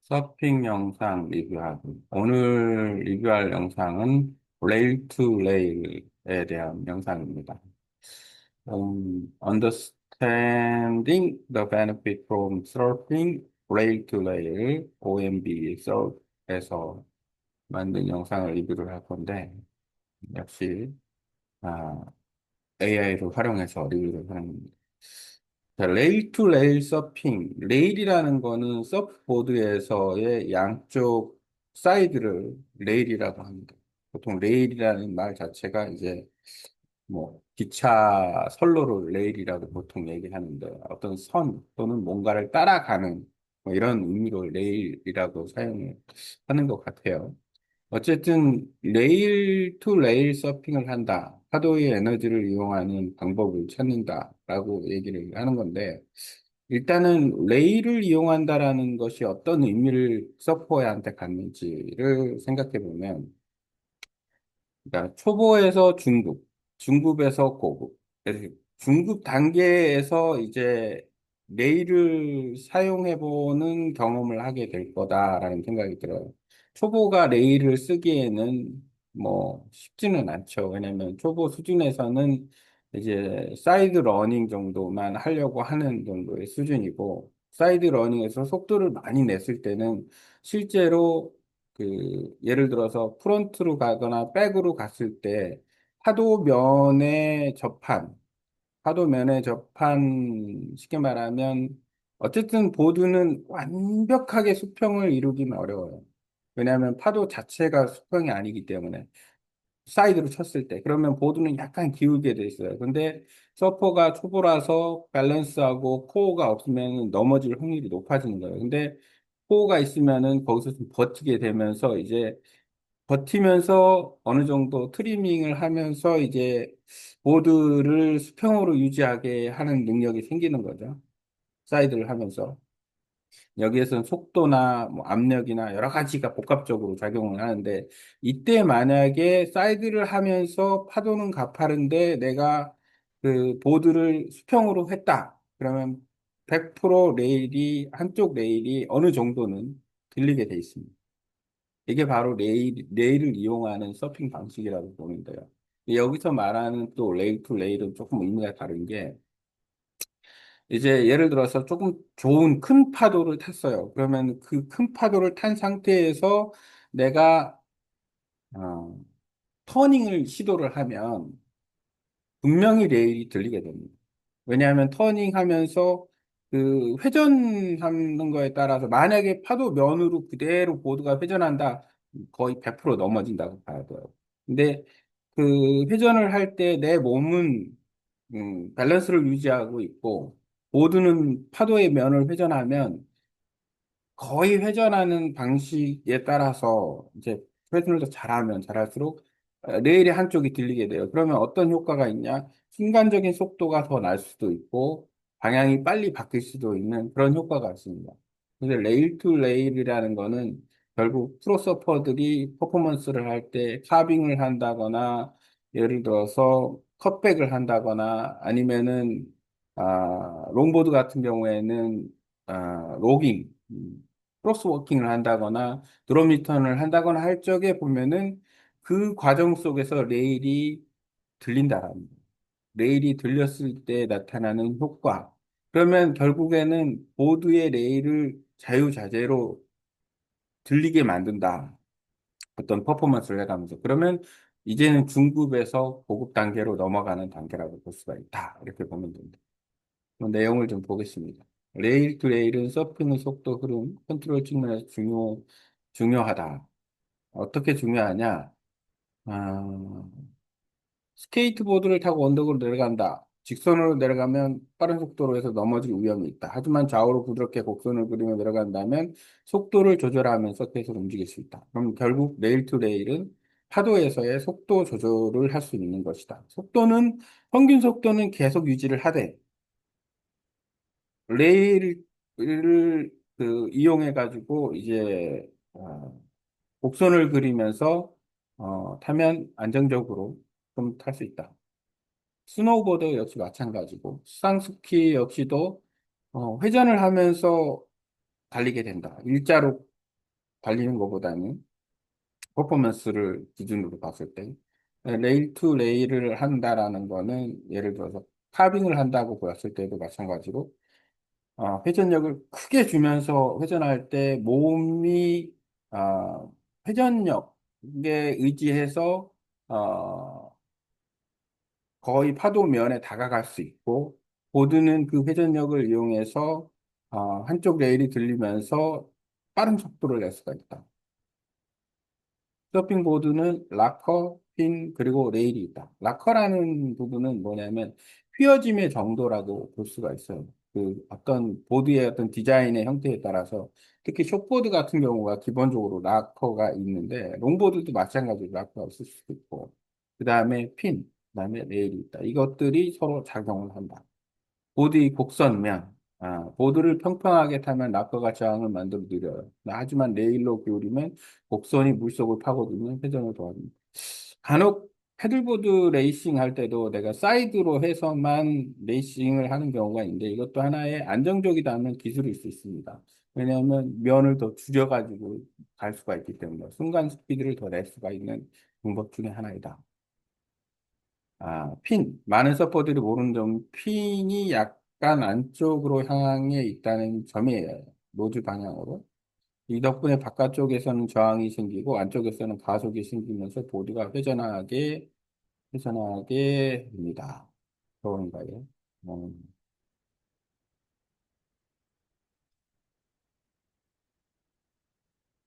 서핑 영상 리뷰하기. 오늘 리뷰할 영상은 레일 투 레일에 대한 영상입니다. Understanding the benefit from surfing rail to rail OMB surf에서 만든 영상을 리뷰를 할 건데 역시 AI를 활용해서 리뷰를 하는 겁니다. 자, 레일 투 레일 서핑. 레일이라는 거는 서프보드에서의 양쪽 사이드를 레일이라고 합니다. 보통 레일이라는 말 자체가 이제 뭐 기차 선로를 레일이라고 보통 얘기하는데 어떤 선 또는 뭔가를 따라가는 뭐 이런 의미로 레일이라고 사용을 하는 것 같아요. 어쨌든 레일 투 레일 서핑을 한다. 파도의 에너지를 이용하는 방법을 찾는다라고 얘기를 하는 건데 일단은 레일을 이용한다라는 것이 어떤 의미를 서퍼한테 갖는지를 생각해 보면 그러니까 초보에서 중급, 중급에서 고급. 그래서 중급 단계에서 이제 레일을 사용해보는 경험을 하게 될 거다라는 생각이 들어요. 초보가 레일을 쓰기에는 뭐 쉽지는 않죠. 왜냐면 초보 수준에서는 이제 사이드 러닝 정도만 하려고 하는 정도의 수준이고, 사이드 러닝에서 속도를 많이 냈을 때는 실제로 예를 들어서 프론트로 가거나 백으로 갔을 때 파도면에 접한, 파도면에 접한, 쉽게 말하면, 어쨌든 보드는 완벽하게 수평을 이루기는 어려워요. 왜냐하면 파도 자체가 수평이 아니기 때문에. 사이드로 쳤을 때. 그러면 보드는 약간 기울게 돼 있어요. 근데 서퍼가 초보라서 밸런스하고 코어가 없으면 넘어질 확률이 높아지는 거예요. 근데 코어가 있으면은 거기서 좀 버티게 되면서 이제 버티면서 어느 정도 트리밍을 하면서 이제 보드를 수평으로 유지하게 하는 능력이 생기는 거죠. 사이드를 하면서. 여기에서는 속도나 뭐 압력이나 여러 가지가 복합적으로 작용을 하는데 이때 만약에 사이드를 하면서 파도는 가파른데 내가 그 보드를 수평으로 했다. 그러면 100% 레일이 한쪽 레일이 어느 정도는 들리게 돼 있습니다. 이게 바로 레일을 이용하는 서핑 방식이라고 보면 돼요. 여기서 말하는 또 레일 투 레일은 조금 의미가 다른 게 이제 예를 들어서 조금 좋은 큰 파도를 탔어요. 그러면 그 큰 파도를 탄 상태에서 내가 어, 터닝을 시도를 하면 분명히 레일이 들리게 됩니다. 왜냐하면 터닝하면서 그 회전하는 거에 따라서 만약에 파도 면으로 그대로 보드가 회전한다 거의 100% 넘어진다고 봐야 돼요. 근데 그 회전을 할 때 내 몸은 밸런스를 유지하고 있고 보드는 파도의 면을 회전하면 거의 회전하는 방식에 따라서 이제 회전을 더 잘하면 잘할수록 레일의 한쪽이 들리게 돼요. 그러면 어떤 효과가 있냐? 순간적인 속도가 더 날 수도 있고 방향이 빨리 바뀔 수도 있는 그런 효과가 있습니다. 근데 레일 투 레일이라는 거는 결국 프로서퍼들이 퍼포먼스를 할 때 카빙을 한다거나 예를 들어서 컷백을 한다거나 아니면은 롱보드 같은 경우에는 로깅 크로스워킹을 한다거나 드롭 리턴을 한다거나 할 적에 보면은 그 과정 속에서 레일이 들린다라는 거예요. 레일이 들렸을 때 나타나는 효과. 그러면 결국에는 보드의 레일을 자유자재로 들리게 만든다. 어떤 퍼포먼스를 해가면서. 그러면 이제는 중급에서 고급 단계로 넘어가는 단계라고 볼 수가 있다. 이렇게 보면 됩니다. 그럼 내용을 좀 보겠습니다. 레일 투 레일은 서핑의 속도, 흐름, 컨트롤 측면에서 중요하다. 어떻게 중요하냐? 아, 스케이트보드를 타고 언덕으로 내려간다. 직선으로 내려가면 빠른 속도로 해서 넘어질 위험이 있다. 하지만 좌우로 부드럽게 곡선을 그리며 내려간다면 속도를 조절하면서 계속 움직일 수 있다. 그럼 결국 레일 투 레일은 파도에서의 속도 조절을 할 수 있는 것이다. 평균 속도는 계속 유지를 하되, 레일을 이용해 가지고 이제 곡선을 그리면서 타면 안정적으로 좀 탈 수 있다. 스노우보드 역시 마찬가지고 수상스키 역시도 회전을 하면서 달리게 된다. 일자로 달리는 것보다는 퍼포먼스를 기준으로 봤을 때 레일 투 레일을 한다라는 거는 예를 들어서 카빙을 한다고 보았을 때도 마찬가지로 회전력을 크게 주면서 회전할 때 몸이 회전력에 의지해서 어, 거의 파도면에 다가갈 수 있고 보드는 그 회전력을 이용해서 한쪽 레일이 들리면서 빠른 속도를 낼 수가 있다. 서핑보드는 락커, 핀, 그리고 레일이 있다. 락커라는 부분은 뭐냐면 휘어짐의 정도라고 볼 수가 있어요. 그 어떤 보드의 어떤 디자인의 형태에 따라서 특히 숏보드 같은 경우가 기본적으로 락커가 있는데 롱보드도 마찬가지로 락커가 있을 수도 있고 그 다음에 핀, 그 다음에 레일이 있다. 이것들이 서로 작용을 한다. 보드의 곡선면, 보드를 평평하게 타면 락커가 저항을 만들어 느려요. 하지만 레일로 기울이면 곡선이 물속을 파고들면 회전을 도와줍니다. 간혹 패들보드 레이싱 할 때도 내가 사이드로 해서만 레이싱을 하는 경우가 있는데 이것도 하나의 안정적이다는 기술일 수 있습니다. 왜냐하면 면을 더 줄여가지고 갈 수가 있기 때문에 순간 스피드를 더 낼 수가 있는 방법 중에 하나이다. 많은 서퍼들이 모르는 점, 핀이 약간 안쪽으로 향해 있다는 점이에요. 노즈 방향으로. 이 덕분에 바깥쪽에서는 저항이 생기고 안쪽에서는 가속이 생기면서 보드가 회전하게 됩니다. 그런가요?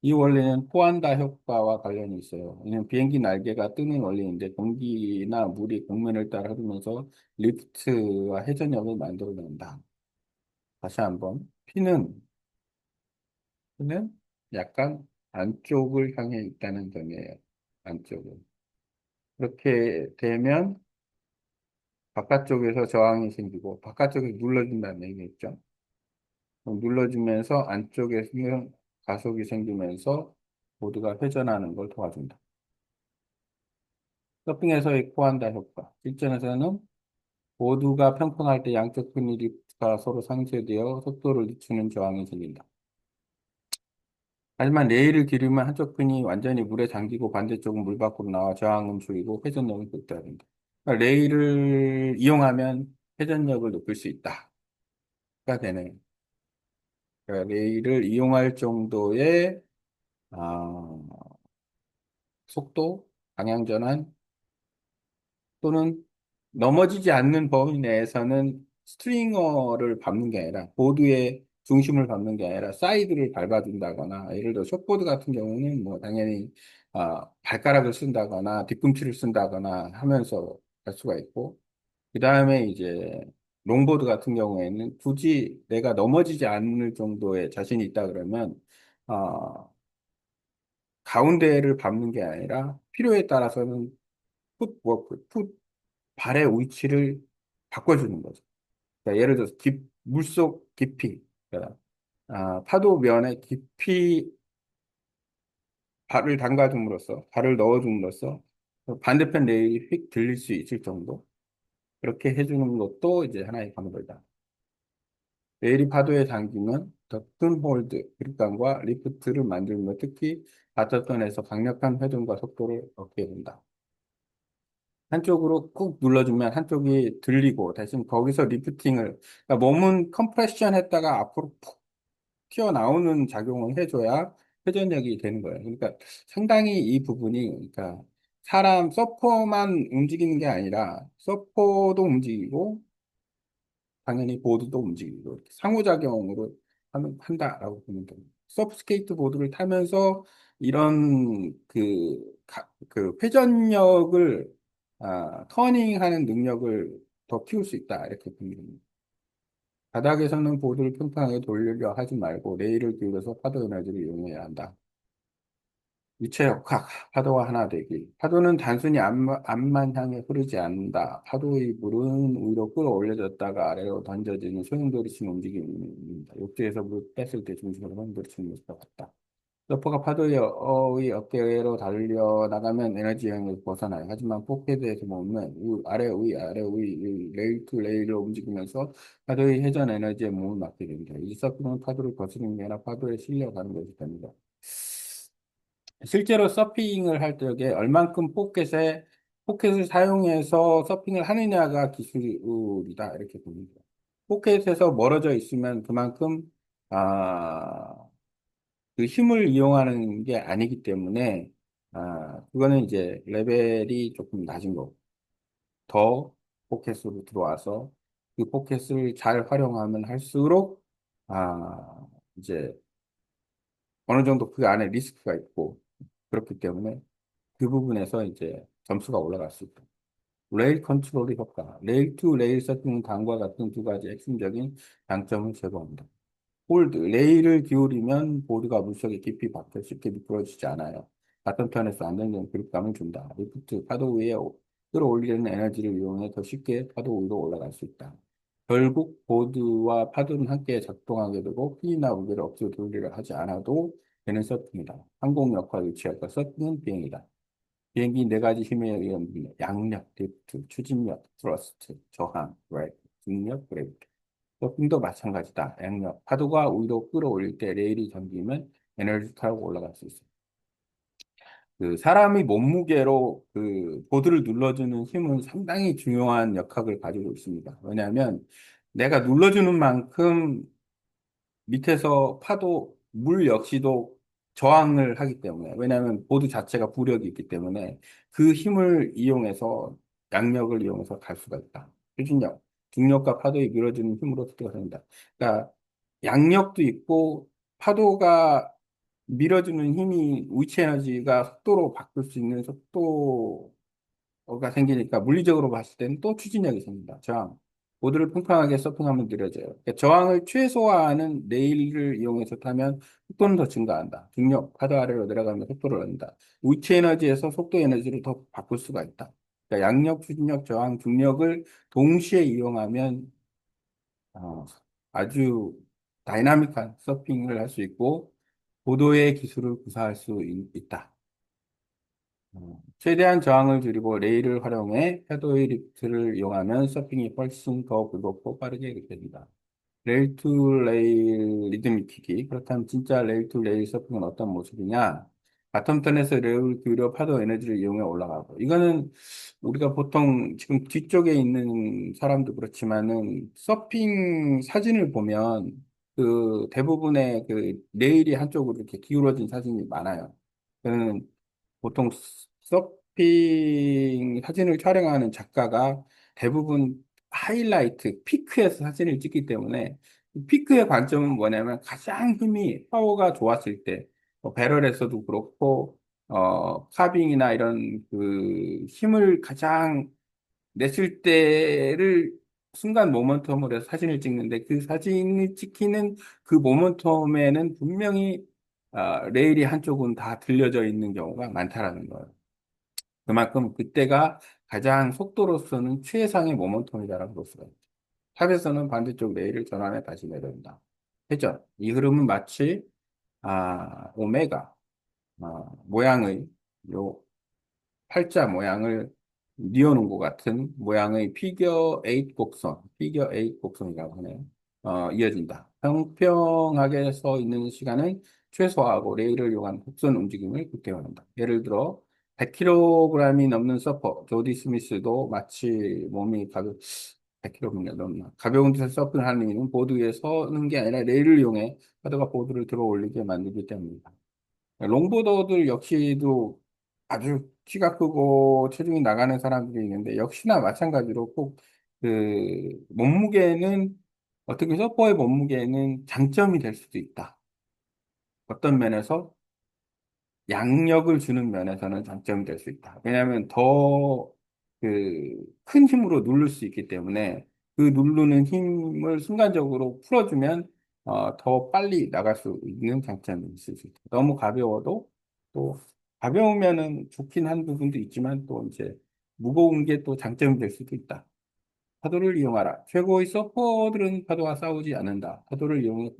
이 원리는 포안다 효과와 관련이 있어요. 이는 비행기 날개가 뜨는 원리인데 공기나 물이 공면을 따라 흐르면서 리프트와 회전력을 만들어낸다. 다시 한번. 피는 약간 안쪽을 향해 있다는 점이에요. 안쪽을. 그렇게 되면 바깥쪽에서 저항이 생기고 바깥쪽에 눌러준다는 얘기겠죠. 그럼 눌러주면서 안쪽에서는 가속이 생기면서 보드가 회전하는 걸 도와준다. 서핑에서의 코안다 효과. 실전에서는 보드가 평평할 때 양쪽 편이 리프트가 서로 상쇄되어 속도를 늦추는 저항이 생긴다. 하지만 레일을 기르면 한쪽 편이 완전히 물에 잠기고 반대쪽은 물 밖으로 나와 저항은 줄이고 회전력을 극대화 된다. 그러니까 레일을 이용하면 회전력을 높일 수 있다가 되네. 그러니까 레일을 이용할 정도의 아, 속도, 방향전환 또는 넘어지지 않는 범위 내에서는 스트링어를 밟는 게 아니라 보드의 중심을 밟는 게 아니라 사이드를 밟아준다거나 예를 들어 숏보드 같은 경우는 뭐 당연히 발가락을 쓴다거나 뒤꿈치를 쓴다거나 하면서 할 수가 있고 그 다음에 이제 롱보드 같은 경우에는 굳이 내가 넘어지지 않을 정도의 자신이 있다 그러면 어, 가운데를 밟는 게 아니라 필요에 따라서는 풋워크, 발의 위치를 바꿔주는 거죠. 그러니까 예를 들어서 물속 깊이, 그러니까 파도 면에 깊이 발을 담가줌으로써, 발을 넣어줌으로써 반대편 레일이 휙 들릴 수 있을 정도. 그렇게 해주는 것도 이제 하나의 방법이다. 레일이 파도에 잠기면 더 큰 홀드, 그립감과 리프트를 만들며 특히 바텀선에서 강력한 회전과 속도를 얻게 된다. 한쪽으로 꾹 눌러주면 한쪽이 들리고 대신 거기서 리프팅을 그러니까 몸은 컴프레션 했다가 앞으로 푹 튀어나오는 작용을 해줘야 회전력이 되는 거예요. 그러니까 상당히 이 부분이 그러니까 사람 서퍼만 움직이는 게 아니라 서퍼도 움직이고 당연히 보드도 움직이고 이렇게 상호작용으로 한다라고 보면 됩니다. 서브 스케이트 보드를 타면서 이런 그 회전력을 터닝하는 능력을 더 키울 수 있다 이렇게 보면 됩니다. 바닥에서는 보드를 평평하게 돌리려 하지 말고 레일을 기울여서 파도 에너지를 이용해야 한다. 유체역학, 파도와 하나 되기. 파도는 단순히 앞만 향해 흐르지 않는다. 파도의 물은 위로 끌어올려졌다가 아래로 던져지는 소용돌이치는 움직임입니다. 욕조에서 물 뺐을 때 중심으로 소용돌이치는 모습과 같다. 서퍼가 파도의 어깨로 달려 나가면 에너지 영역을 벗어나요. 하지만 포켓에서 보면 아래, 레일 투 레일로 움직이면서 파도의 회전 에너지에 몸을 맡게 됩니다. 이 서퍼는 파도를 거스르는 게 아니라 파도에 실려가는 것이 됩니다. 실제로 서핑을 할 적에 얼만큼 포켓을 사용해서 서핑을 하느냐가 기술이다. 이렇게 봅니다. 포켓에서 멀어져 있으면 그만큼, 아, 그 힘을 이용하는 게 아니기 때문에, 그거는 이제 레벨이 조금 낮은 거고, 더 포켓으로 들어와서 그 포켓을 잘 활용하면 할수록, 아, 이제 어느 정도 그 안에 리스크가 있고, 그렇기 때문에 그 부분에서 이제 점수가 올라갈 수 있다. 레일 컨트롤의 효과. 레일 투 레일 서핑은 다음과 같은 두 가지 핵심적인 장점을 제공합니다. 홀드, 레일을 기울이면 보드가 물속에 깊이 박혀 쉽게 미끄러지지 않아요. 같은 편에서 안정적인 그립감을 준다. 리프트, 파도 위에 끌어올리는 에너지를 이용해 더 쉽게 파도 위로 올라갈 수 있다. 결국 보드와 파도는 함께 작동하게 되고 핀이나 무게를 억지로 돌리려 하지 않아도 되는 서핑이다. 항공 역할을 취할까 서핑은 비행이다. 비행기 네 가지 힘에 의한 능력, 양력, 리프트, 추진력, 트러스트, 저항, 브레이크, 중력, 브레이크. 서핑도 마찬가지다. 양력, 파도가 위로 끌어올릴 때 레일이 잠기면 에너지 타고 올라갈 수 있어. 그 사람이 몸무게로 그 보드를 눌러주는 힘은 상당히 중요한 역할을 가지고 있습니다. 왜냐하면 내가 눌러주는 만큼 밑에서 파도, 물 역시도 저항을 하기 때문에, 왜냐하면 보드 자체가 부력이 있기 때문에 그 힘을 이용해서, 양력을 이용해서 갈 수가 있다. 추진력, 중력과 파도에 밀어주는 힘으로 속도가 됩니다. 그러니까 양력도 있고 파도가 밀어주는 힘이 위치 에너지가 속도로 바꿀 수 있는 속도가 생기니까 물리적으로 봤을 때는 또 추진력이 생긴다. 저항. 보드를 평평하게 서핑하면 느려져요. 그러니까 저항을 최소화하는 레일을 이용해서 타면 속도는 더 증가한다. 중력, 파도 아래로 내려가면 속도를 얻는다. 위치 에너지에서 속도 에너지를 더 바꿀 수가 있다. 그러니까 양력, 추진력, 저항, 중력을 동시에 이용하면 아주 다이나믹한 서핑을 할 수 있고 고도의 기술을 구사할 수 있다. 최대한 저항을 줄이고 레일을 활용해 패도의 리프트를 이용하면 서핑이 훨씬 더 즐겁고 빠르게 느껴진다. 레일 투 레일 리듬 익히기. 그렇다면 진짜 레일 투 레일 서핑은 어떤 모습이냐? 바텀턴에서 레일을 기울여 파도 에너지를 이용해 올라가고. 이거는 우리가 보통 지금 뒤쪽에 있는 사람도 그렇지만은 서핑 사진을 보면 그 대부분의 그 레일이 한쪽으로 이렇게 기울어진 사진이 많아요. 그는 보통 서핑 사진을 촬영하는 작가가 대부분 하이라이트, 피크에서 사진을 찍기 때문에 피크의 관점은 뭐냐면 가장 힘이 파워가 좋았을 때, 배럴에서도 그렇고, 카빙이나 이런 그 힘을 가장 냈을 때를 순간 모멘텀으로 해서 사진을 찍는데 그 사진을 찍히는 그 모멘텀에는 분명히 레일이 한쪽은 다 들려져 있는 경우가 많다라는 거예요. 그만큼 그때가 가장 속도로서는 최상의 모멘텀이다라고 볼 수가 있죠. 탑에서는 반대쪽 레일을 전환해 다시 내려온다. 회전. 이 흐름은 마치 오메가 모양의 요 팔자 모양을 뉘어놓은 것 같은 모양의 피겨 8 곡선이라고 하네요. 이어진다. 평평하게 서 있는 시간을 최소화하고 레일을 이용한 곡선 움직임을 극대화한다. 예를 들어 100kg이 넘는 서퍼 조디 스미스도 마치 몸이 가볍 100kg 넘나 가벼운 듯한 서핑을 하는 이유는 보드 위에 서는 게 아니라 레일을 이용해 파도가 보드를 들어 올리게 만들기 때문이다. 롱보더들 역시도 아주 키가 크고 체중이 나가는 사람들이 있는데 역시나 마찬가지로 꼭 그 몸무게는 어떻게 서퍼의 몸무게는 장점이 될 수도 있다. 어떤 면에서 양력을 주는 면에서는 장점이 될 수 있다. 왜냐하면 더 그 큰 힘으로 누를 수 있기 때문에 그 누르는 힘을 순간적으로 풀어주면 더 빨리 나갈 수 있는 장점이 있을 수 있다. 너무 가벼워도 또 가벼우면은 좋긴 한 부분도 있지만 또 이제 무거운 게 또 장점이 될 수도 있다. 파도를 이용하라. 최고의 서퍼들은 파도와 싸우지 않는다. 파도를 이용해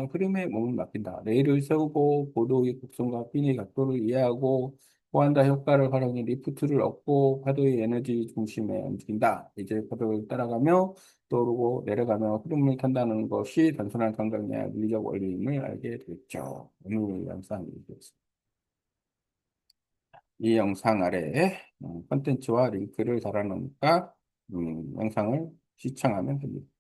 흐름에 몸을 맡긴다. 레일을 세우고 보도의 곡선과 핀의 각도를 이해하고 보안다 효과를 활용해 리프트를 얻고 파도의 에너지 중심에 움직인다. 이제 파도를 따라가며 떠오르고 내려가며 흐름을 탄다는 것이 단순한 감각이 물리적 원리임을 알게 됐죠. 오늘 영상 이었습니다. 이 영상 아래에 콘텐츠와 링크를 달아놓으니까 영상을 시청하면 됩니다.